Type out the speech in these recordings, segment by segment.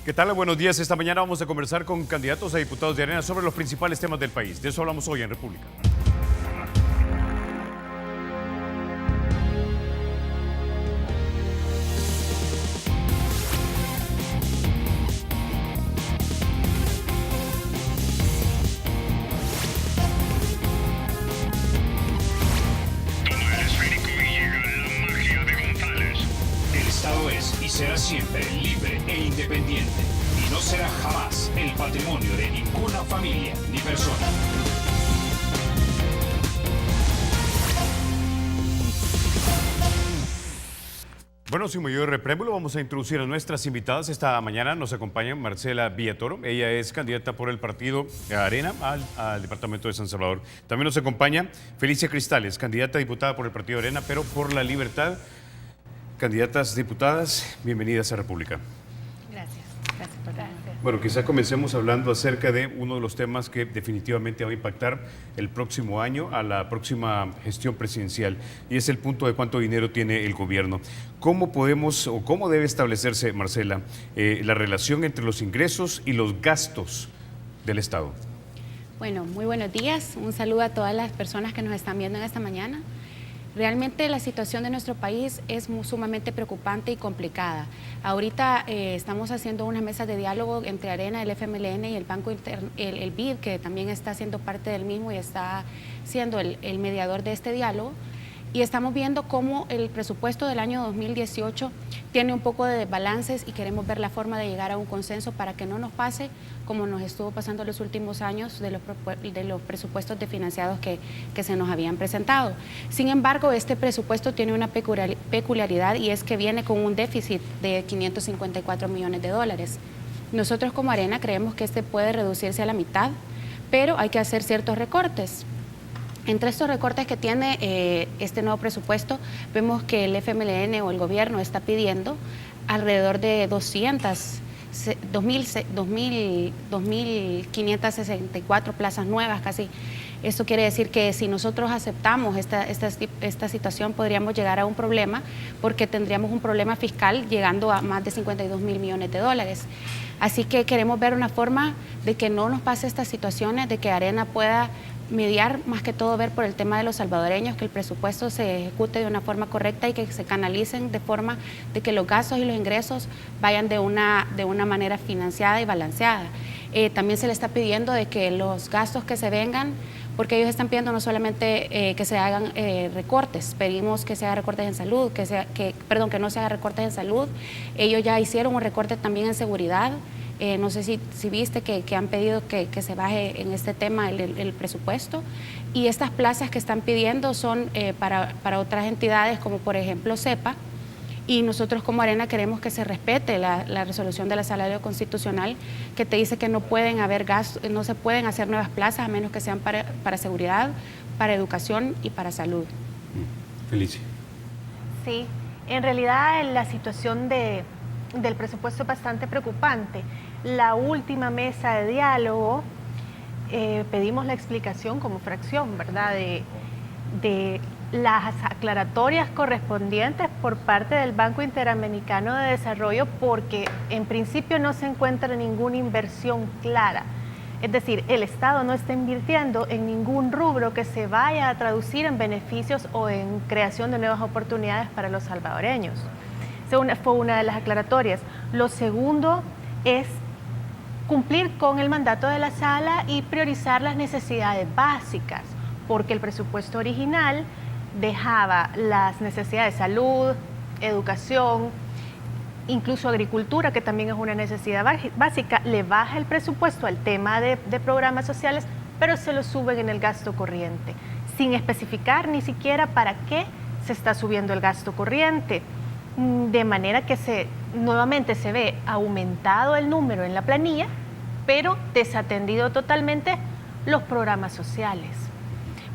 ¿Qué tal? Buenos días. Esta mañana vamos a conversar con candidatos a diputados de Arena sobre los principales temas del país. De eso hablamos hoy en República. Es y será siempre libre e independiente y no será jamás el patrimonio de ninguna familia ni persona. Bueno, sin mayor preámbulo, vamos a introducir a nuestras invitadas. Esta mañana nos acompaña Marcela Villatoro. Ella es candidata por el partido Arena al departamento de San Salvador. También nos acompaña Felicia Cristales, candidata a diputada por el partido Arena, pero por la Libertad. Candidatas diputadas, bienvenidas a República. Gracias por la invitación. Bueno, quizá comencemos hablando acerca de uno de los temas que definitivamente va a impactar el próximo año a la próxima gestión presidencial, y es el punto de cuánto dinero tiene el gobierno. ¿Cómo podemos o cómo debe establecerse, Marcela, la relación entre los ingresos y los gastos del Estado? Bueno, muy buenos días. Un saludo a todas las personas que nos están viendo en esta mañana. Realmente la situación de nuestro país es sumamente preocupante y complicada. Ahorita estamos haciendo una mesa de diálogo entre Arena, el FMLN y el Banco el BID, que también está siendo parte del mismo y está siendo el mediador de este diálogo. Y estamos viendo cómo el presupuesto del año 2018 tiene un poco de desbalances y queremos ver la forma de llegar a un consenso para que no nos pase como nos estuvo pasando en los últimos años de los presupuestos desfinanciados que se nos habían presentado. Sin embargo, este presupuesto tiene una peculiaridad, y es que viene con un déficit de 554 millones de dólares. Nosotros como Arena creemos que este puede reducirse a la mitad, pero hay que hacer ciertos recortes. Entre estos recortes que tiene este nuevo presupuesto, vemos que el FMLN o el gobierno está pidiendo alrededor de 2.564 plazas nuevas casi. Esto quiere decir que si nosotros aceptamos esta situación, podríamos llegar a un problema, porque tendríamos un problema fiscal llegando a más de 52 mil millones de dólares. Así que queremos ver una forma de que no nos pase estas situaciones, de que Arena pueda mediar, más que todo ver por el tema de los salvadoreños, que el presupuesto se ejecute de una forma correcta y que se canalicen de forma de que los gastos y los ingresos vayan de una manera financiada y balanceada. También se le está pidiendo de que los gastos que se vengan, porque ellos están pidiendo no solamente que se hagan recortes, pedimos que se hagan recortes en salud, que no se hagan recortes en salud. Ellos ya hicieron un recorte también en seguridad. No sé si viste que han pedido que se baje en este tema el presupuesto, y estas plazas que están pidiendo son para otras entidades como por ejemplo CEPA, y nosotros como Arena queremos que se respete la resolución de la Sala Constitucional, que te dice que no se pueden hacer nuevas plazas a menos que sean para seguridad, para educación y para salud. Felicia. Sí, en realidad la situación del presupuesto es bastante preocupante. La última mesa de diálogo pedimos la explicación como fracción, ¿verdad?, de las aclaratorias correspondientes por parte del Banco Interamericano de Desarrollo, porque en principio no se encuentra ninguna inversión clara. Es decir, el Estado no está invirtiendo en ningún rubro que se vaya a traducir en beneficios o en creación de nuevas oportunidades para los salvadoreños. Fue una de las aclaratorias. Lo segundo es cumplir con el mandato de la sala y priorizar las necesidades básicas, porque el presupuesto original dejaba las necesidades de salud, educación, incluso agricultura, que también es una necesidad básica. Le baja el presupuesto al tema de programas sociales, pero se lo suben en el gasto corriente, sin especificar ni siquiera para qué se está subiendo el gasto corriente. De manera que nuevamente se ve aumentado el número en la planilla, pero desatendido totalmente los programas sociales.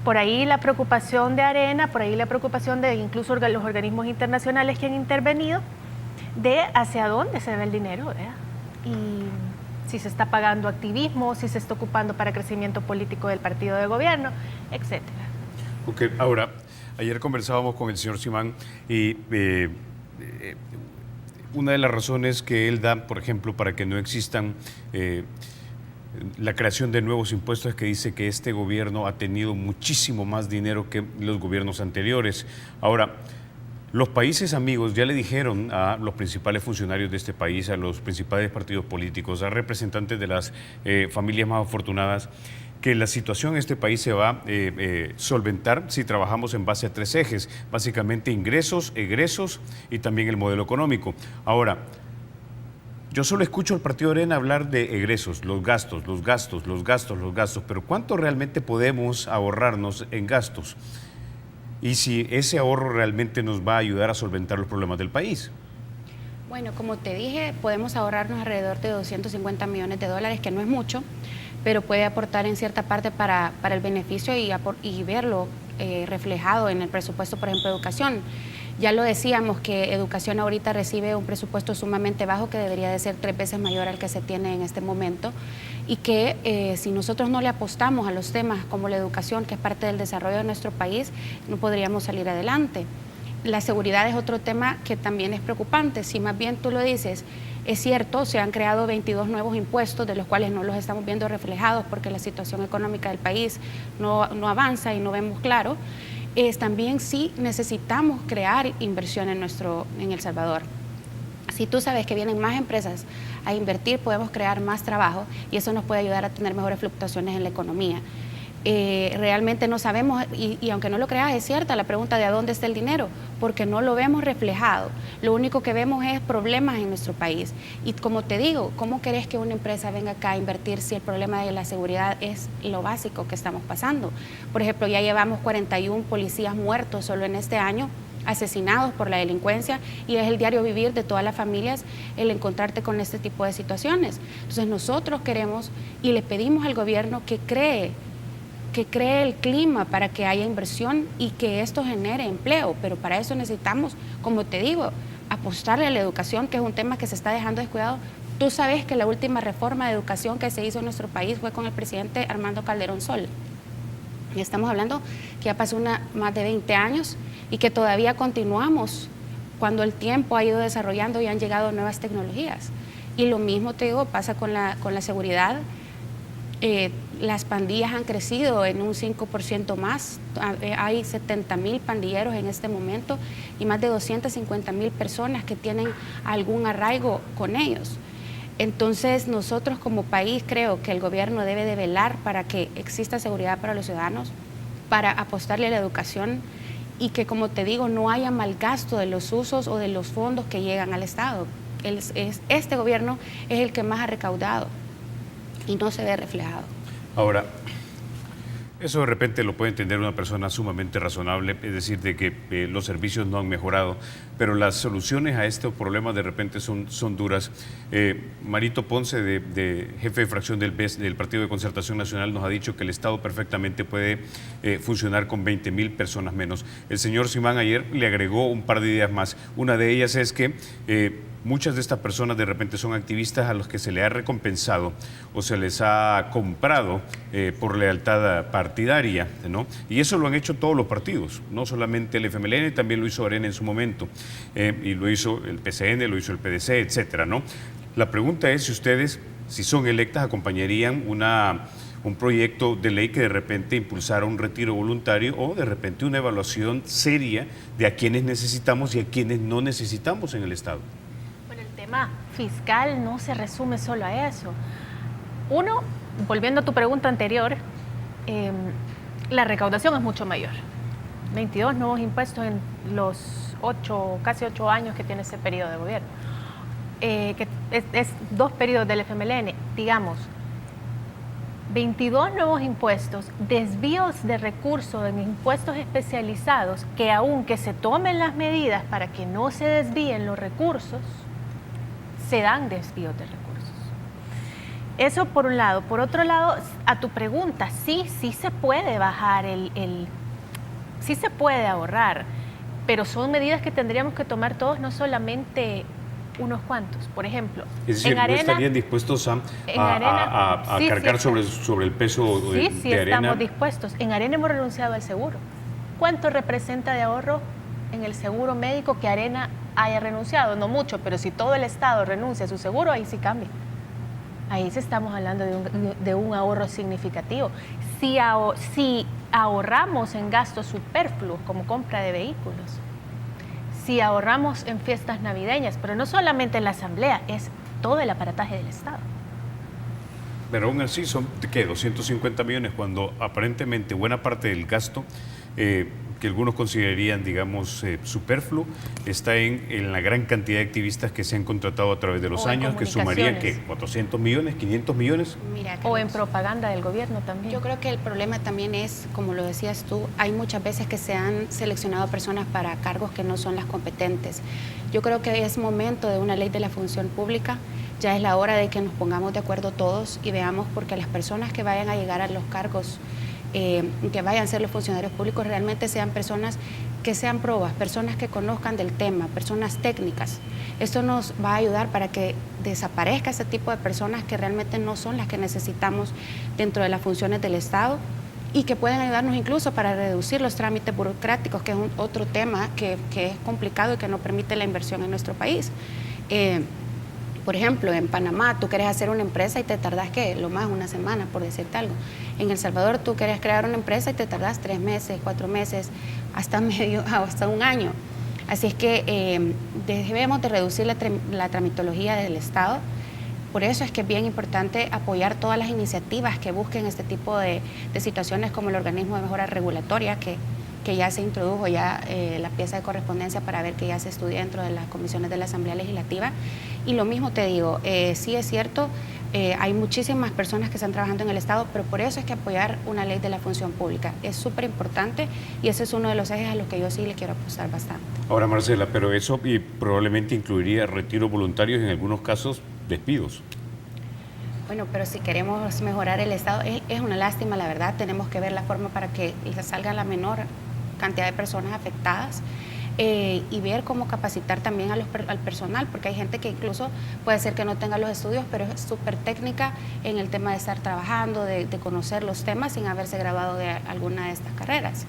Por ahí la preocupación de Arena, por ahí la preocupación de incluso los organismos internacionales que han intervenido, de hacia dónde se ve el dinero, ¿verdad? Y si se está pagando activismo, si se está ocupando para crecimiento político del partido de gobierno, etcétera. Ok, ahora, ayer conversábamos con el señor Simán y una de las razones que él da, por ejemplo, para que no existan la creación de nuevos impuestos es que dice que este gobierno ha tenido muchísimo más dinero que los gobiernos anteriores. Ahora, los países amigos ya le dijeron a los principales funcionarios de este país, a los principales partidos políticos, a representantes de las familias más afortunadas, que la situación en este país se va a solventar si trabajamos en base a 3 ejes, básicamente ingresos, egresos y también el modelo económico. Ahora, yo solo escucho al partido Arena hablar de egresos, los gastos, pero ¿cuánto realmente podemos ahorrarnos en gastos? Y si ese ahorro realmente nos va a ayudar a solventar los problemas del país. Bueno, como te dije, podemos ahorrarnos alrededor de 250 millones de dólares, que no es mucho, pero puede aportar en cierta parte para el beneficio y verlo reflejado en el presupuesto, por ejemplo, educación. Ya lo decíamos que educación ahorita recibe un presupuesto sumamente bajo que debería de ser 3 veces mayor al que se tiene en este momento y que si nosotros no le apostamos a los temas como la educación, que es parte del desarrollo de nuestro país, no podríamos salir adelante. La seguridad es otro tema que también es preocupante. Si más bien tú lo dices, es cierto, se han creado 22 nuevos impuestos, de los cuales no los estamos viendo reflejados porque la situación económica del país no avanza y no vemos claro. También sí necesitamos crear inversión en El Salvador. Si tú sabes que vienen más empresas a invertir, podemos crear más trabajo y eso nos puede ayudar a tener mejores fluctuaciones en la economía. Realmente no sabemos, y aunque no lo creas, es cierta la pregunta de a dónde está el dinero, porque no lo vemos reflejado. Lo único que vemos es problemas en nuestro país. Y como te digo, ¿cómo querés que una empresa venga acá a invertir si el problema de la seguridad es lo básico que estamos pasando? Por ejemplo, ya llevamos 41 policías muertos solo en este año, asesinados por la delincuencia, y es el diario vivir de todas las familias el encontrarte con este tipo de situaciones. Entonces nosotros queremos y le pedimos al gobierno que cree el clima para que haya inversión y que esto genere empleo, pero para eso necesitamos, como te digo, apostarle a la educación, que es un tema que se está dejando descuidado. Tú sabes que la última reforma de educación que se hizo en nuestro país fue con el presidente Armando Calderón Sol. Y estamos hablando que ya pasó más de 20 años y que todavía continuamos cuando el tiempo ha ido desarrollando y han llegado nuevas tecnologías. Y lo mismo, te digo, pasa con la seguridad. Las pandillas han crecido en un 5% más. Hay 70,000 pandilleros en este momento y más de 250,000 personas que tienen algún arraigo con ellos. Entonces, nosotros como país creo que el gobierno debe de velar para que exista seguridad para los ciudadanos, para apostarle a la educación y que, como te digo, no haya mal gasto de los usos o de los fondos que llegan al Estado. Este gobierno es el que más ha recaudado y no se ve reflejado. Ahora, eso de repente lo puede entender una persona sumamente razonable, es decir, de que los servicios no han mejorado, pero las soluciones a estos problemas de repente son duras. Marito Ponce, jefe de fracción del PES, del Partido de Concertación Nacional, nos ha dicho que el Estado perfectamente puede funcionar con 20,000 personas menos. El señor Simán ayer le agregó un par de ideas más. Una de ellas es que muchas de estas personas de repente son activistas a los que se les ha recompensado o se les ha comprado por lealtad partidaria, ¿no? Y eso lo han hecho todos los partidos, no solamente el FMLN, también lo hizo Arena en su momento, y lo hizo el PCN, lo hizo el PDC, etcétera, ¿no? La pregunta es si ustedes, si son electas, acompañarían un proyecto de ley que de repente impulsara un retiro voluntario o de repente una evaluación seria de a quienes necesitamos y a quienes no necesitamos en el Estado. El tema fiscal no se resume solo a eso. Uno, volviendo a tu pregunta anterior, la recaudación es mucho mayor. 22 nuevos impuestos en los casi 8 años que tiene ese periodo de gobierno. Que es 2 periodos del FMLN, digamos. 22 nuevos impuestos, desvíos de recursos en impuestos especializados, que aunque se tomen las medidas para que no se desvíen los recursos, se dan desvíos de recursos. Eso por un lado. Por otro lado, a tu pregunta, sí se puede bajar sí se puede ahorrar, pero son medidas que tendríamos que tomar todos, no solamente unos cuantos. Por ejemplo, es decir, en Arena, ¿no estarían dispuestos a cargar sobre el peso de Arena? Sí, estamos dispuestos. En Arena hemos renunciado al seguro. ¿Cuánto representa de ahorro en el seguro médico que Arena haya renunciado, no mucho, pero si todo el Estado renuncia a su seguro, ahí sí cambia. Ahí sí estamos hablando de un ahorro significativo. Si ahorramos en gastos superfluos como compra de vehículos, si ahorramos en fiestas navideñas, pero no solamente en la Asamblea, es todo el aparataje del Estado. Pero aún así son, ¿qué? 250 millones, cuando aparentemente buena parte del gasto que algunos considerarían, digamos, superfluo, está en la gran cantidad de activistas que se han contratado a través de los años, que sumarían, ¿qué? 400 millones, 500 millones. Mira, o en propaganda del gobierno también. Yo creo que el problema también es, como lo decías tú, hay muchas veces que se han seleccionado personas para cargos que no son las competentes. Yo creo que es momento de una ley de la función pública. Ya es la hora de que nos pongamos de acuerdo todos y veamos, porque las personas que vayan a llegar a los cargos, que vayan a ser los funcionarios públicos, realmente sean personas que sean probas, personas que conozcan del tema, personas técnicas. Esto nos va a ayudar para que desaparezca ese tipo de personas que realmente no son las que necesitamos dentro de las funciones del Estado, y que pueden ayudarnos incluso para reducir los trámites burocráticos, que es otro tema que es complicado y que no permite la inversión en nuestro país. Por ejemplo, en Panamá tú quieres hacer una empresa y te tardás, ¿qué? Lo más una semana, por decirte algo. En El Salvador tú quieres crear una empresa y te tardás 3 meses, 4 meses, hasta un año. Así es que debemos de reducir la tramitología del Estado. Por eso es que es bien importante apoyar todas las iniciativas que busquen este tipo de situaciones, como el organismo de mejora regulatoria, que ya se introdujo ya la pieza de correspondencia para ver que ya se estudia dentro de las comisiones de la Asamblea Legislativa. Y lo mismo te digo, sí es cierto, hay muchísimas personas que están trabajando en el Estado, pero por eso es que apoyar una ley de la función pública es súper importante, y ese es uno de los ejes a los que yo sí le quiero apostar bastante. Ahora, Marcela, pero eso probablemente incluiría retiros voluntarios, en algunos casos despidos. Bueno, pero si queremos mejorar el Estado, es una lástima, la verdad. Tenemos que ver la forma para que salga la menor cantidad de personas afectadas, y ver cómo capacitar también al personal, porque hay gente que incluso puede ser que no tenga los estudios, pero es súper técnica en el tema de estar trabajando, de conocer los temas sin haberse graduado de alguna de estas carreras.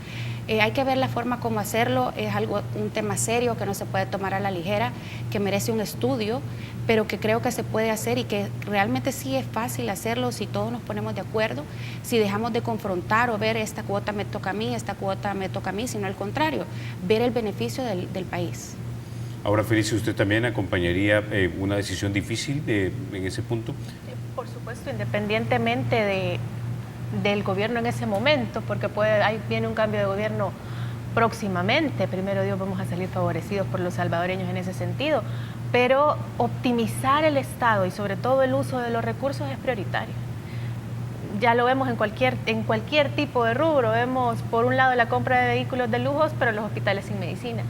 Hay que ver la forma como hacerlo. Es un tema serio que no se puede tomar a la ligera, que merece un estudio, pero que creo que se puede hacer, y que realmente sí es fácil hacerlo si todos nos ponemos de acuerdo, si dejamos de confrontar o ver esta cuota me toca a mí, esta cuota me toca a mí, sino al contrario, ver el beneficio del país. Ahora, Felicia, ¿usted también acompañaría una decisión difícil en ese punto? Por supuesto, independientemente del gobierno en ese momento, porque ahí viene un cambio de gobierno próximamente. Primero Dios, vamos a salir favorecidos por los salvadoreños en ese sentido, pero optimizar el Estado y sobre todo el uso de los recursos es prioritario. Ya lo vemos en cualquier tipo de rubro. Vemos por un lado la compra de vehículos de lujos, pero los hospitales sin medicina.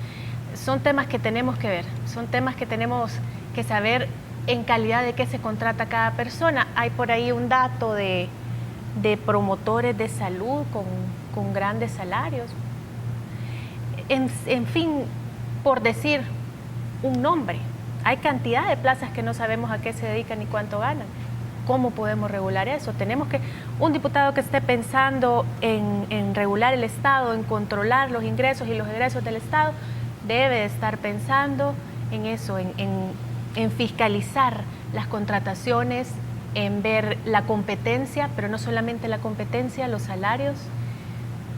Son temas que tenemos que ver, son temas que tenemos que saber en calidad de qué se contrata cada persona. Hay por ahí un dato de promotores de salud con grandes salarios. En fin, por decir un nombre, hay cantidad de plazas que no sabemos a qué se dedican ni cuánto ganan. ¿Cómo podemos regular eso? Un diputado que esté pensando en regular el Estado, en controlar los ingresos y los egresos del Estado, debe estar pensando en eso, en fiscalizar las contrataciones, en ver la competencia, pero no solamente la competencia, los salarios.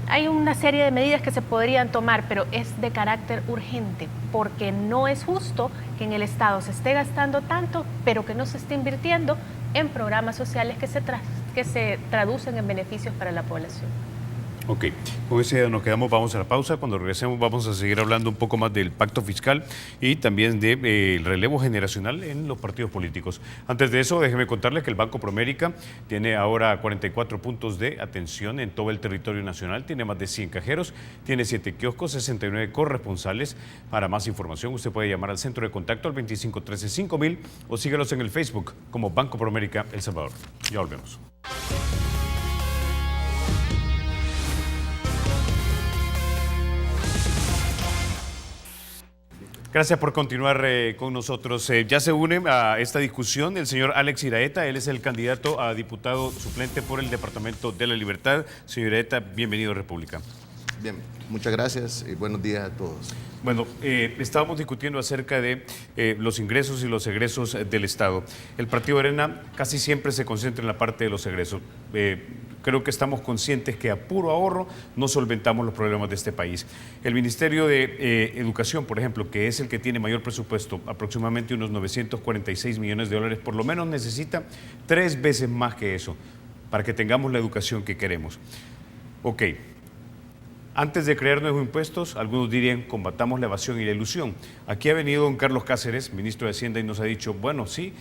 Hay una serie de medidas que se podrían tomar, pero es de carácter urgente, porque no es justo que en el Estado se esté gastando tanto, pero que no se esté invirtiendo en programas sociales que se traducen en beneficios para la población. Ok, con ese nos quedamos, vamos a la pausa. Cuando regresemos vamos a seguir hablando un poco más del pacto fiscal y también del relevo generacional en los partidos políticos. Antes de eso, déjeme contarles que el Banco Promérica tiene ahora 44 puntos de atención en todo el territorio nacional, tiene más de 100 cajeros, tiene 7 kioscos, 69 corresponsales. Para más información, usted puede llamar al centro de contacto al 2513-5000 o sígalos en el Facebook como Banco Promérica El Salvador. Ya volvemos. Gracias por continuar con nosotros. Ya se une a esta discusión el señor Alex Iraeta. Él es el candidato a diputado suplente por el Departamento de la Libertad. Señor Iraeta, bienvenido a República. Bien, muchas gracias y buenos días a todos. Bueno, estábamos discutiendo acerca de los ingresos y los egresos del Estado. El Partido Arena casi siempre se concentra en la parte de los egresos. Creo que estamos conscientes que a puro ahorro no solventamos los problemas de este país. El Ministerio de Educación, por ejemplo, que es el que tiene mayor presupuesto, aproximadamente unos 946 millones de dólares, por lo menos necesita 3 veces más que eso para que tengamos la educación que queremos. Ok. Antes de crear nuevos impuestos, algunos dirían combatamos la evasión y la ilusión. Aquí ha venido don Carlos Cáceres, ministro de Hacienda, y nos ha dicho, bueno, sí,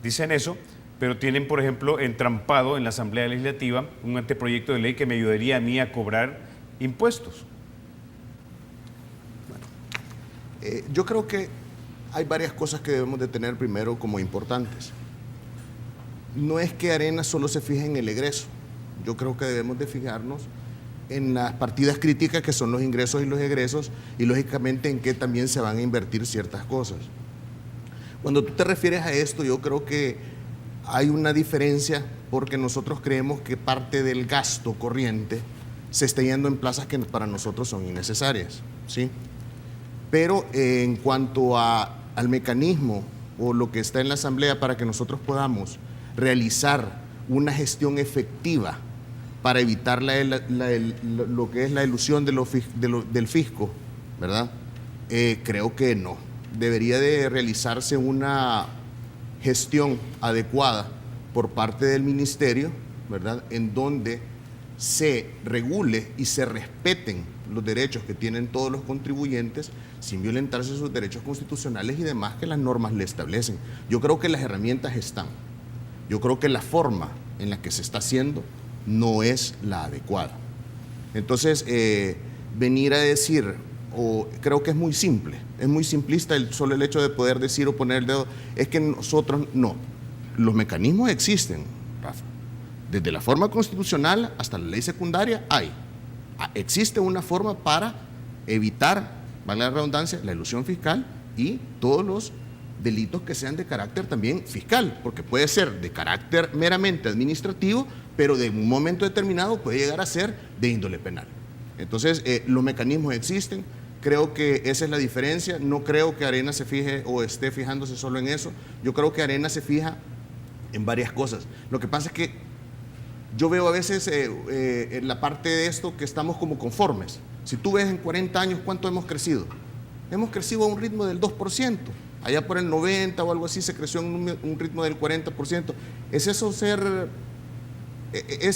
dicen eso, pero tienen, por ejemplo, entrampado en la Asamblea Legislativa un anteproyecto de ley que me ayudaría a mí a cobrar impuestos. Yo creo que hay varias cosas que debemos de tener primero como importantes. No es que Arena solo se fije en el egreso. Yo creo que debemos de fijarnos en las partidas críticas que son los ingresos y los egresos y lógicamente en que también se van a invertir ciertas cosas. Cuando tú te refieres a esto, yo creo que hay una diferencia porque nosotros creemos que parte del gasto corriente se está yendo en plazas que para nosotros son innecesarias, ¿sí? Pero en cuanto al mecanismo o lo que está en la Asamblea para que nosotros podamos realizar una gestión efectiva para evitar lo que es la ilusión del fisco, ¿verdad? Creo que no. Debería de realizarse una gestión adecuada por parte del ministerio, ¿verdad? En donde se regule y se respeten los derechos que tienen todos los contribuyentes sin violentarse sus derechos constitucionales y demás que las normas le establecen. Yo creo que las herramientas están. Yo creo que la forma en la que se está haciendo no es la adecuada. Entonces, venir a decir, creo que es muy simple, es muy simplista solo el hecho de poder decir o poner el dedo, es que nosotros no. Los mecanismos existen, Rafa. Desde la forma constitucional hasta la ley secundaria existe una forma para evitar, valga la redundancia, la elusión fiscal y todos los delitos que sean de carácter también fiscal, porque puede ser de carácter meramente administrativo, pero de un momento determinado puede llegar a ser de índole penal. Entonces, los mecanismos existen, creo que esa es la diferencia, no creo que Arena se fije o esté fijándose solo en eso, yo creo que Arena se fija en varias cosas. Lo que pasa es que yo veo a veces en la parte de esto que estamos como conformes. Si tú ves en 40 años cuánto hemos crecido, hemos crecido a un ritmo del 2%. Allá por el 90 o algo así se creció en un ritmo del 40%. ¿Es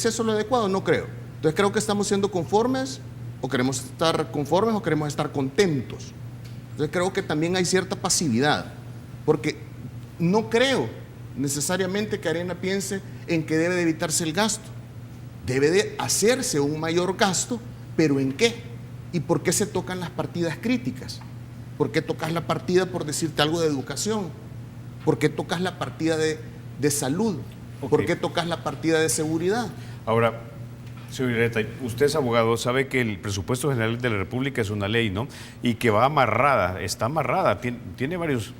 eso lo adecuado? No creo. Entonces creo que estamos siendo conformes o queremos estar conformes o queremos estar contentos. Entonces creo que también hay cierta pasividad, porque no creo necesariamente que Arena piense en que debe de evitarse el gasto. Debe de hacerse un mayor gasto, pero ¿en qué? ¿Y por qué se tocan las partidas críticas? ¿Por qué tocas la partida, por decirte algo, de educación? ¿Por qué tocas la partida de salud? Okay. ¿Por qué tocas la partida de seguridad? Ahora, señor Ireta, usted es abogado, sabe que el presupuesto general de la República es una ley, ¿no? Y que va amarrada, está amarrada, tiene varios...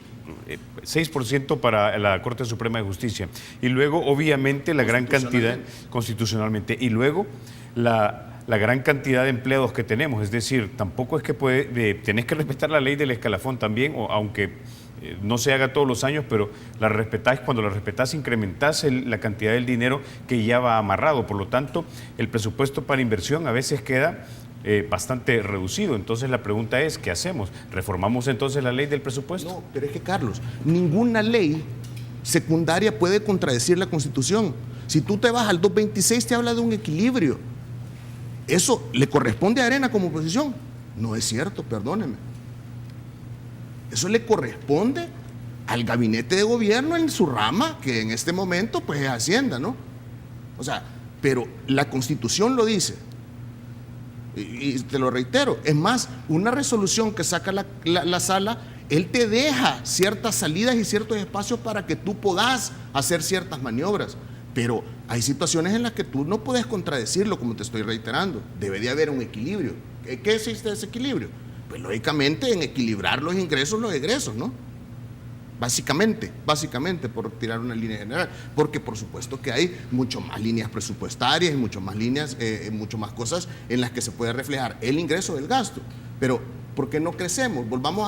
6% para la Corte Suprema de Justicia. Y luego, obviamente, la gran cantidad, constitucionalmente, y luego la gran cantidad de empleados que tenemos. Es decir, tampoco es que tenés que respetar la ley del escalafón también, aunque no se haga todos los años, pero la respetás, cuando la respetás incrementás la cantidad del dinero que ya va amarrado. Por lo tanto, el presupuesto para inversión a veces queda bastante reducido. Entonces la pregunta es, ¿qué hacemos? ¿Reformamos entonces la ley del presupuesto? No, pero es que, Carlos, ninguna ley secundaria puede contradecir la Constitución. Si tú te vas al 226 te habla de un equilibrio. ¿Eso le corresponde a Arena como oposición? No es cierto, perdónenme. Eso le corresponde al gabinete de gobierno en su rama, que en este momento pues es Hacienda, ¿no? O sea, pero la Constitución lo dice. Y te lo reitero, es más, una resolución que saca la sala, él te deja ciertas salidas y ciertos espacios para que tú puedas hacer ciertas maniobras, pero hay situaciones en las que tú no puedes contradecirlo, como te estoy reiterando. Debe de haber un equilibrio. ¿Qué existe ese equilibrio? Pues lógicamente en equilibrar los ingresos, los egresos, ¿no? básicamente, por tirar una línea general, porque por supuesto que hay mucho más líneas presupuestarias y mucho más líneas, mucho más cosas en las que se puede reflejar el ingreso del gasto. Pero, ¿por qué no crecemos? Volvamos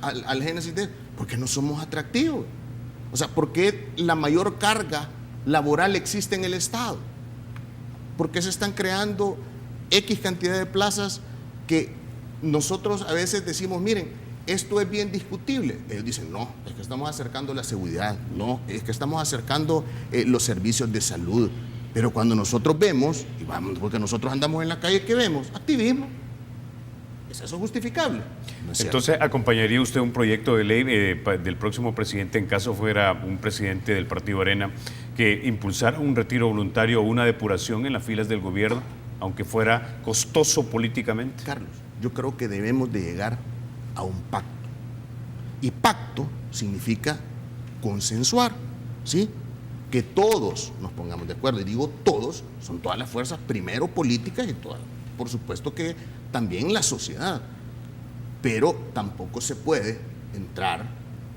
al génesis de, ¿por qué no somos atractivos? O sea, ¿por qué la mayor carga laboral existe en el Estado? ¿Por qué se están creando X cantidad de plazas que nosotros a veces decimos, miren, esto es bien discutible? Ellos dicen, no, es que estamos acercando la seguridad, no, es que estamos acercando los servicios de salud. Pero cuando nosotros vemos, y vamos, porque nosotros andamos en la calle, ¿qué vemos? Activismo. ¿Es eso justificable? No es cierto. Entonces, ¿acompañaría usted un proyecto de ley del próximo presidente, en caso fuera un presidente del Partido Arena, que impulsara un retiro voluntario o una depuración en las filas del gobierno, aunque fuera costoso políticamente? Carlos, yo creo que debemos de llegar a un pacto. Y pacto significa consensuar, ¿sí? Que todos nos pongamos de acuerdo. Y digo todos, son todas las fuerzas, primero políticas y todas, por supuesto que también la sociedad. Pero tampoco se puede entrar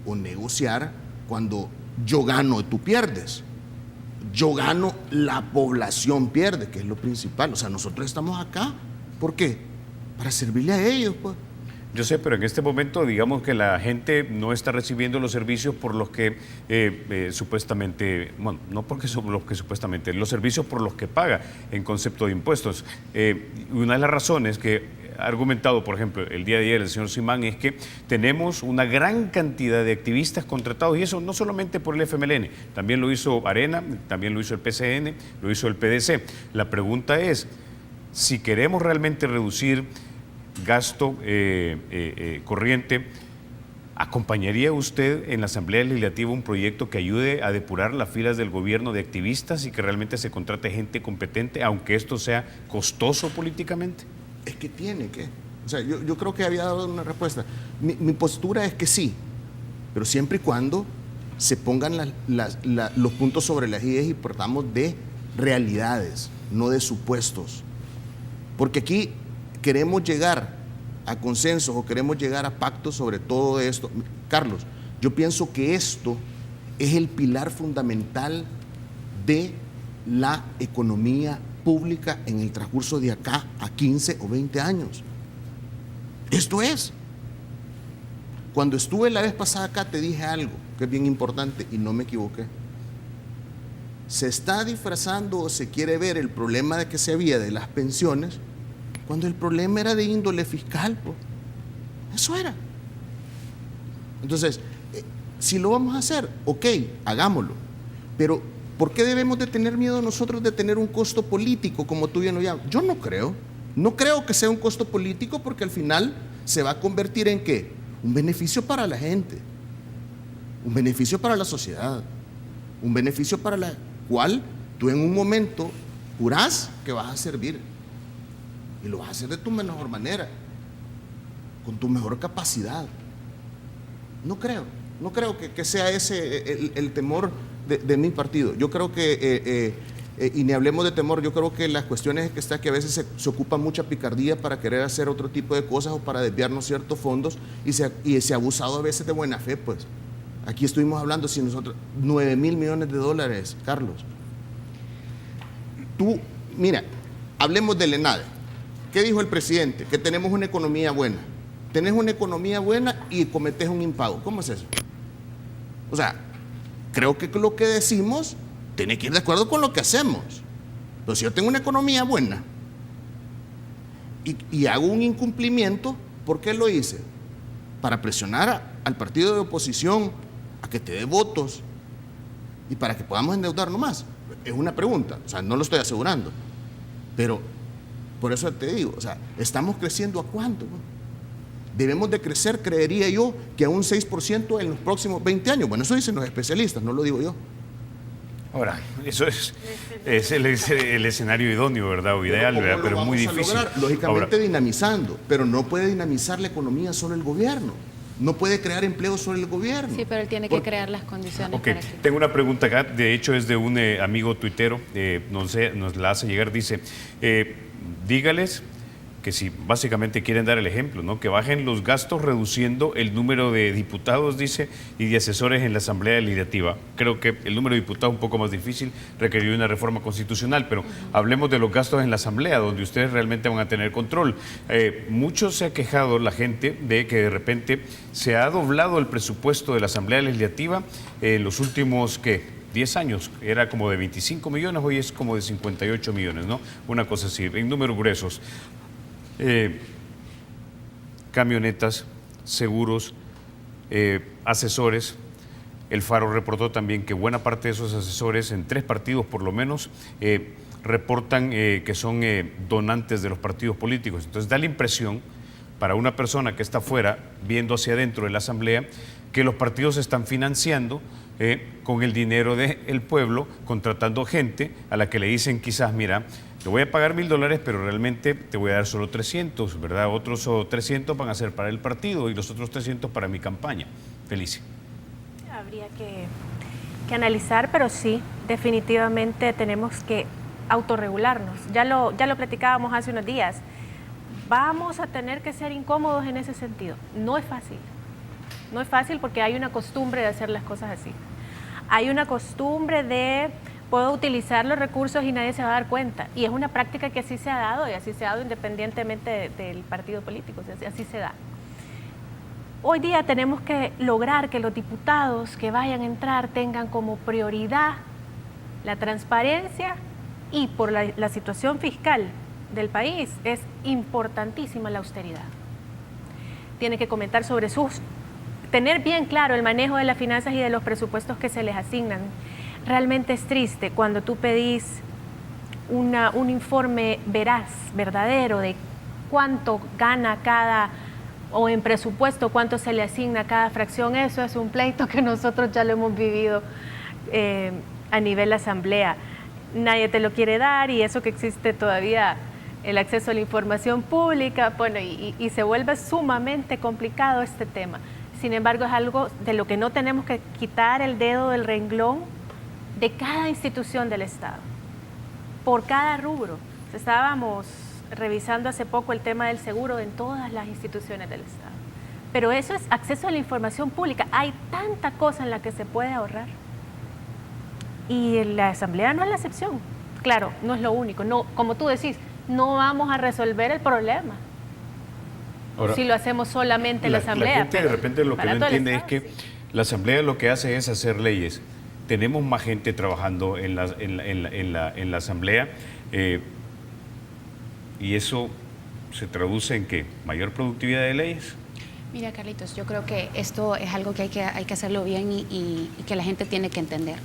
o negociar cuando yo gano y tú pierdes. Yo gano, la población pierde, que es lo principal. O sea, nosotros estamos acá, ¿por qué? Para servirle a ellos, pues. Yo sé, pero en este momento digamos que la gente no está recibiendo los servicios por los que supuestamente, bueno, no porque son los que supuestamente, los servicios por los que paga en concepto de impuestos. Una de las razones que ha argumentado, por ejemplo, el día de ayer el señor Simán, es que tenemos una gran cantidad de activistas contratados, y eso no solamente por el FMLN, también lo hizo Arena, también lo hizo el PCN, lo hizo el PDC. La pregunta es, si queremos realmente reducir gasto corriente, ¿acompañaría usted en la Asamblea Legislativa un proyecto que ayude a depurar las filas del gobierno de activistas y que realmente se contrate gente competente, aunque esto sea costoso políticamente? Es que tiene que. O sea, yo creo que había dado una respuesta. Mi postura es que sí, pero siempre y cuando se pongan los puntos sobre las IES y partamos de realidades, no de supuestos. Porque aquí queremos llegar a consensos o queremos llegar a pactos sobre todo esto. Carlos, yo pienso que esto es el pilar fundamental de la economía pública en el transcurso de acá a 15 o 20 años. Esto es. Cuando estuve la vez pasada acá te dije algo que es bien importante y no me equivoqué. Se está disfrazando o se quiere ver el problema de que se había de las pensiones cuando el problema era de índole fiscal, pues. Eso era. Entonces, si lo vamos a hacer, ok, hagámoslo. Pero, ¿por qué debemos de tener miedo nosotros de tener un costo político, como tú bien lo llamas? Yo no creo. No creo que sea un costo político, porque al final se va a convertir en ¿qué? Un beneficio para la gente, un beneficio para la sociedad, un beneficio para la cual tú en un momento jurás que vas a servir. Y lo vas a hacer de tu mejor manera, con tu mejor capacidad. No creo que sea ese el temor de mi partido. Yo creo que, y ni hablemos de temor, yo creo que las cuestiones es que está que a veces se ocupa mucha picardía para querer hacer otro tipo de cosas o para desviarnos ciertos fondos y se ha abusado a veces de buena fe, pues. Aquí estuvimos hablando, si nosotros, 9,000 millones de dólares, Carlos. Tú, mira, hablemos del ENADE. ¿Qué dijo el presidente? Que tenemos una economía buena. Tenés una economía buena y cometés un impago. ¿Cómo es eso? O sea, creo que lo que decimos tiene que ir de acuerdo con lo que hacemos. Entonces, si yo tengo una economía buena y hago un incumplimiento, ¿por qué lo hice? Para presionar al partido de oposición a que te dé votos y para que podamos endeudarnos más. Es una pregunta, o sea, no lo estoy asegurando, pero por eso te digo, o sea, ¿estamos creciendo a cuánto? Debemos de crecer, creería yo, que a un 6% en los próximos 20 años. Bueno, eso dicen los especialistas, no lo digo yo. Ahora, eso es el escenario idóneo, ¿verdad? O ideal, ¿verdad? Pero muy difícil. Lógicamente ahora, dinamizando, pero no puede dinamizar la economía solo el gobierno. No puede crear empleo solo el gobierno. Sí, pero él tiene que crear las condiciones. Okay. Para que... Tengo una pregunta acá, de hecho es de un amigo tuitero, nos la hace llegar, dice, dígales que si básicamente quieren dar el ejemplo, ¿no? Que bajen los gastos reduciendo el número de diputados, dice, y de asesores en la Asamblea Legislativa. Creo que el número de diputados es un poco más difícil, requeriría una reforma constitucional, pero hablemos de los gastos en la Asamblea, donde ustedes realmente van a tener control. Mucho se ha quejado la gente de que de repente se ha doblado el presupuesto de la Asamblea Legislativa en los últimos, ¿qué?, 10 años, era como de 25 millones, hoy es como de 58 millones, ¿no? Una cosa así, en números gruesos. Camionetas, seguros, asesores. El Faro reportó también que buena parte de esos asesores, en 3 partidos por lo menos, reportan que son donantes de los partidos políticos. Entonces da la impresión, para una persona que está afuera, viendo hacia adentro de la Asamblea, que los partidos se están financiando con el dinero del pueblo, contratando gente a la que le dicen quizás, mira, te voy a pagar $1,000, pero realmente te voy a dar solo 300, ¿verdad? Otros 300 van a ser para el partido y los otros 300 para mi campaña. Felicia. Habría que analizar, pero sí, definitivamente tenemos que autorregularnos. Ya lo platicábamos hace unos días. Vamos a tener que ser incómodos en ese sentido. No es fácil. No es fácil porque hay una costumbre de hacer las cosas así. Hay una costumbre de puedo utilizar los recursos y nadie se va a dar cuenta. Y es una práctica que así se ha dado y así se ha dado independientemente del partido político. O sea, así se da. Hoy día tenemos que lograr que los diputados que vayan a entrar tengan como prioridad la transparencia y por la situación fiscal del país es importantísima la austeridad. Tiene que comentar sobre tener bien claro el manejo de las finanzas y de los presupuestos que se les asignan. Realmente es triste cuando tú pedís un informe veraz, verdadero, de cuánto gana o en presupuesto, cuánto se le asigna a cada fracción. Eso es un pleito que nosotros ya lo hemos vivido a nivel asamblea. Nadie te lo quiere dar y eso que existe todavía el acceso a la información pública, bueno, y se vuelve sumamente complicado este tema. Sin embargo, es algo de lo que no tenemos que quitar el dedo del renglón de cada institución del Estado, por cada rubro. Estábamos revisando hace poco el tema del seguro en todas las instituciones del Estado. Pero eso es acceso a la información pública. Hay tanta cosa en la que se puede ahorrar. Y la Asamblea no es la excepción. Claro, no es lo único. No, como tú decís, no vamos a resolver el problema. Ahora, si lo hacemos solamente en la Asamblea. La gente de repente lo que no entiende es que la Asamblea lo que hace es hacer leyes. Tenemos más gente trabajando en la Asamblea y eso se traduce en ¿qué? ¿Mayor productividad de leyes? Mira, Carlitos, yo creo que esto es algo que hay que hacerlo bien y que la gente tiene que entender.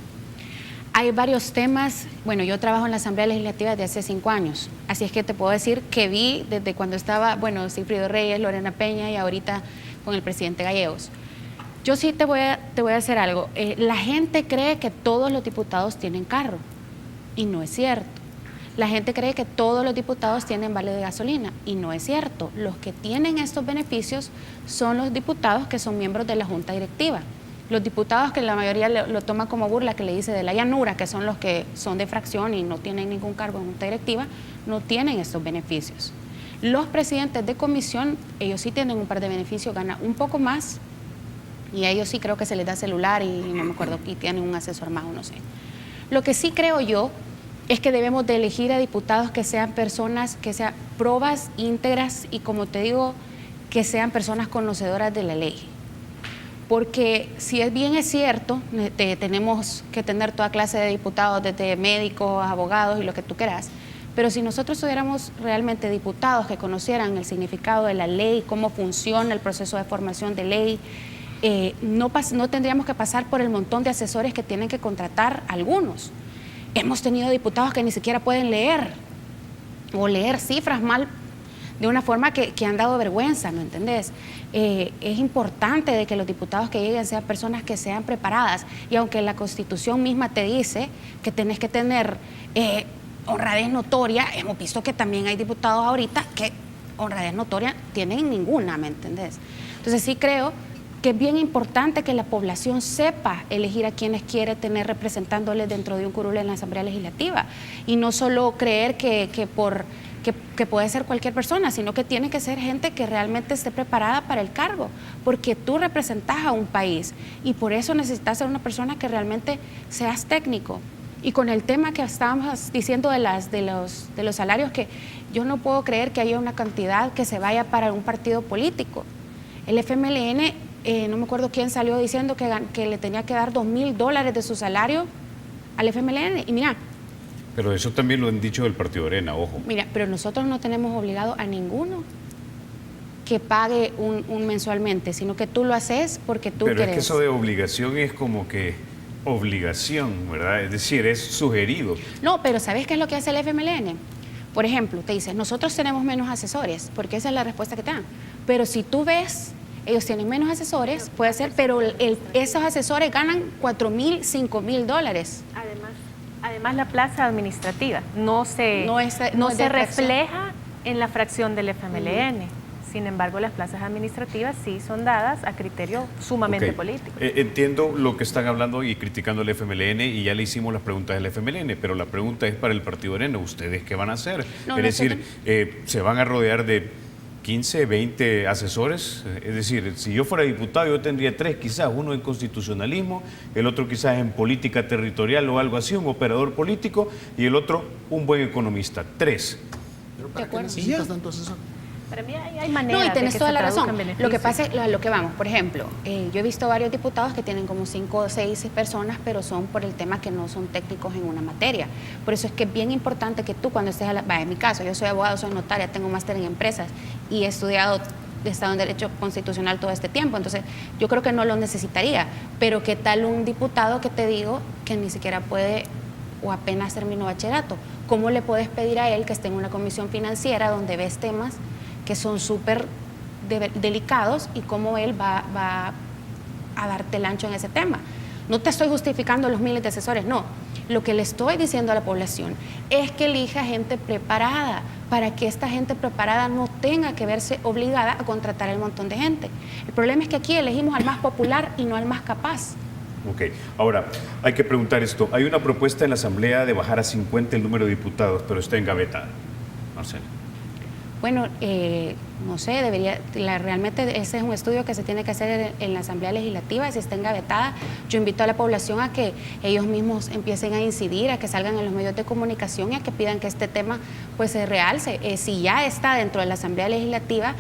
Hay varios temas. Bueno, yo trabajo en la Asamblea Legislativa desde hace 5 años, así es que te puedo decir que vi desde cuando estaba, Sigfrido Reyes, Lorena Peña y ahorita con el presidente Gallegos. Yo sí te voy a hacer algo. La gente cree que todos los diputados tienen carro y no es cierto. La gente cree que todos los diputados tienen vale de gasolina y no es cierto. Los que tienen estos beneficios son los diputados que son miembros de la Junta Directiva. Los diputados que la mayoría lo toma como burla, que le dice de la llanura, que son los que son de fracción y no tienen ningún cargo en Junta Directiva, no tienen estos beneficios. Los presidentes de comisión, ellos sí tienen un par de beneficios, ganan un poco más y a ellos sí creo que se les da celular y no me acuerdo, y tienen un acceso armado, no sé. Lo que sí creo yo es que debemos de elegir a diputados que sean personas, que sean probas, íntegras y, como te digo, que sean personas conocedoras de la ley. Porque si bien es cierto, tenemos que tener toda clase de diputados, desde médicos, abogados y lo que tú quieras, pero si nosotros tuviéramos realmente diputados que conocieran el significado de la ley, cómo funciona el proceso de formación de ley, no tendríamos que pasar por el montón de asesores que tienen que contratar algunos. Hemos tenido diputados que ni siquiera pueden leer o leer cifras mal de una forma que han dado vergüenza, ¿me entendés? Es importante de que los diputados que lleguen sean personas que sean preparadas y aunque la Constitución misma te dice que tenés que tener honradez notoria, hemos visto que también hay diputados ahorita que honradez notoria tienen ninguna, ¿me entendés? Entonces sí creo que es bien importante que la población sepa elegir a quienes quiere tener representándoles dentro de un curul en la Asamblea Legislativa y no solo creer que por que puede ser cualquier persona, sino que tiene que ser gente que realmente esté preparada para el cargo, porque tú representas a un país y por eso necesitas ser una persona que realmente seas técnico. Y con el tema que estábamos diciendo de los salarios, que yo no puedo creer que haya una cantidad que se vaya para un partido político. El FMLN, no me acuerdo quién salió diciendo que le tenía que dar $2,000 de su salario al FMLN. Y mira, Pero eso también lo han dicho del Partido Arena, ojo. mira, pero nosotros no tenemos obligado a ninguno que pague un mensualmente, sino que tú lo haces porque tú Pero quieres. es que eso de obligación es como que obligación, ¿verdad? Es decir, es sugerido. No, pero ¿sabes qué es lo que hace el FMLN? Por ejemplo, te dice, nosotros tenemos menos asesores, porque esa es la respuesta que te dan. Pero si tú ves, ellos tienen menos asesores, puede ser, pero esos asesores ganan $4,000, $5,000. Además, la plaza administrativa no se es de fracción. refleja en la fracción del FMLN. Sin embargo, las plazas administrativas sí son dadas a criterio sumamente Ok. político. Entiendo lo que están hablando y criticando el FMLN y ya le hicimos las preguntas del FMLN, pero la pregunta es para el Partido Arena. ¿Ustedes qué van a hacer? No, es decir, ¿se van a rodear de 15, 20 asesores? Es decir, si yo fuera diputado, yo tendría 3 quizás, uno en constitucionalismo, el otro quizás en política territorial o algo así, un operador político, y el otro un buen economista. 3. ¿Pero De para qué acuerdo. necesitas tanto asesor? Para mí hay maneras No, y de tenés que toda se la traduzcan razón. beneficios. Lo que pasa es a lo que vamos. Por ejemplo, yo he visto varios diputados que tienen como 5 o 6 personas, pero son por el tema que no son técnicos en una materia. Por eso es que es bien importante que tú cuando estés en mi caso, yo soy abogado, soy notaria, tengo máster en empresas y he estado en Derecho Constitucional todo este tiempo. Entonces, yo creo que no lo necesitaría. Pero ¿qué tal un diputado que te digo que ni siquiera puede o apenas terminó bachillerato? ¿Cómo le puedes pedir a él que esté en una comisión financiera donde ves temas que son súper delicados y cómo él va a darte el ancho en ese tema? No te estoy justificando los miles de asesores, no. Lo que le estoy diciendo a la población es que elija gente preparada para que esta gente preparada no tenga que verse obligada a contratar el montón de gente. El problema es que aquí elegimos al más popular y no al más capaz. Ok, ahora, hay que preguntar esto. Hay una propuesta en la Asamblea de bajar a 50 el número de diputados, pero está engavetada. Marcela. Bueno, no sé, realmente ese es un estudio que se tiene que hacer en la Asamblea Legislativa, si está engavetada. Yo invito a la población a que ellos mismos empiecen a incidir, a que salgan en los medios de comunicación y a que pidan que este tema pues se realce. Si ya está dentro de la Asamblea Legislativa,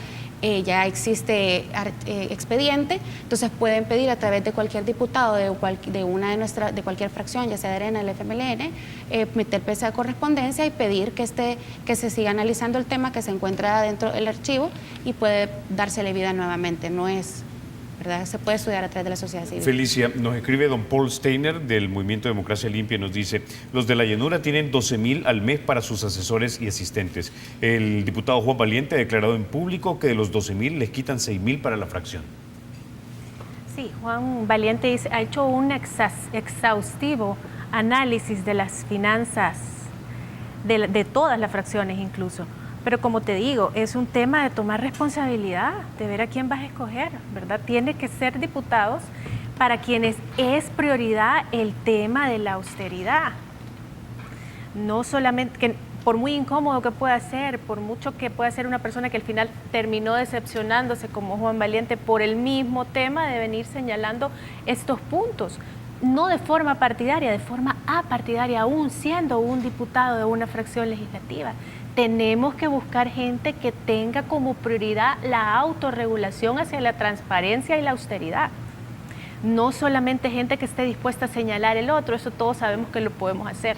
ya existe expediente, entonces pueden pedir a través de cualquier diputado de cualquier fracción, ya sea de Arena, del FMLN, meter pesa de correspondencia y pedir que se siga analizando el tema, que se encuentra dentro del archivo y puede dársele vida nuevamente. No es, ¿verdad? Se puede estudiar a través de la sociedad civil. Felicia, nos escribe don Paul Steiner del Movimiento Democracia Limpia y nos dice, los de la llanura tienen 12,000 al mes para sus asesores y asistentes. El diputado Juan Valiente ha declarado en público que de los 12,000 les quitan 6,000 para la fracción. Sí, Juan Valiente ha hecho un exhaustivo análisis de las finanzas de todas las fracciones incluso. Pero como te digo, es un tema de tomar responsabilidad, de ver a quién vas a escoger, ¿verdad? Tiene que ser diputados para quienes es prioridad el tema de la austeridad. No solamente, que por muy incómodo que pueda ser, por mucho que pueda ser una persona que al final terminó decepcionándose como Juan Valiente por el mismo tema de venir señalando estos puntos. No de forma partidaria, de forma apartidaria, aún siendo un diputado de una fracción legislativa. Tenemos que buscar gente que tenga como prioridad la autorregulación hacia la transparencia y la austeridad. No solamente gente que esté dispuesta a señalar el otro, eso todos sabemos que lo podemos hacer.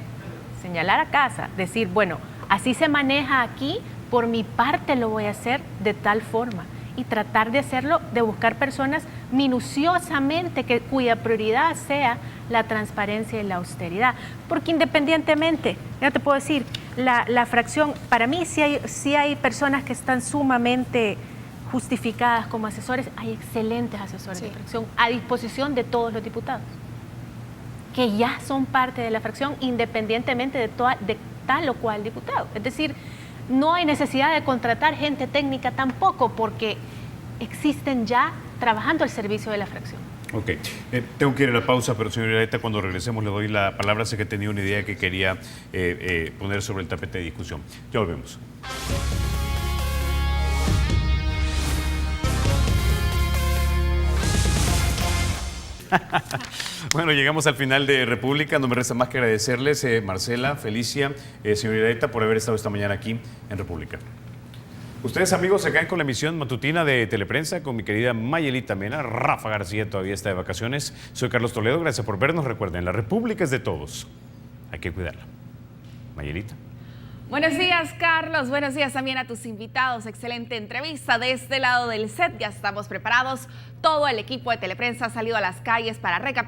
Señalar a casa, decir, bueno, así se maneja aquí, por mi parte lo voy a hacer de tal forma. Y tratar de hacerlo, de buscar personas minuciosamente cuya prioridad sea la transparencia y la austeridad. Porque independientemente, ya te puedo decir, la fracción, para mí sí hay personas que están sumamente justificadas como asesores, hay excelentes asesores de fracción a disposición de todos los diputados, que ya son parte de la fracción independientemente de tal o cual diputado. Es decir, no hay necesidad de contratar gente técnica tampoco, porque existen ya trabajando al servicio de la fracción. Ok, tengo que ir a la pausa, pero señora Irareta, cuando regresemos le doy la palabra. Sé que tenía una idea que quería poner sobre el tapete de discusión. Ya volvemos. Bueno, llegamos al final de República. No me resta más que agradecerles, Marcela, Felicia, señora directa, por haber estado esta mañana aquí en República. Ustedes, amigos, se caen con la emisión matutina de Teleprensa con mi querida Mayelita Mena. Rafa García todavía está de vacaciones. Soy Carlos Toledo. Gracias por vernos. Recuerden, la República es de todos. Hay que cuidarla. Mayelita. Buenos días, Carlos. Buenos días también a tus invitados. Excelente entrevista de este lado del set. Ya estamos preparados. Todo el equipo de Teleprensa ha salido a las calles para recapitular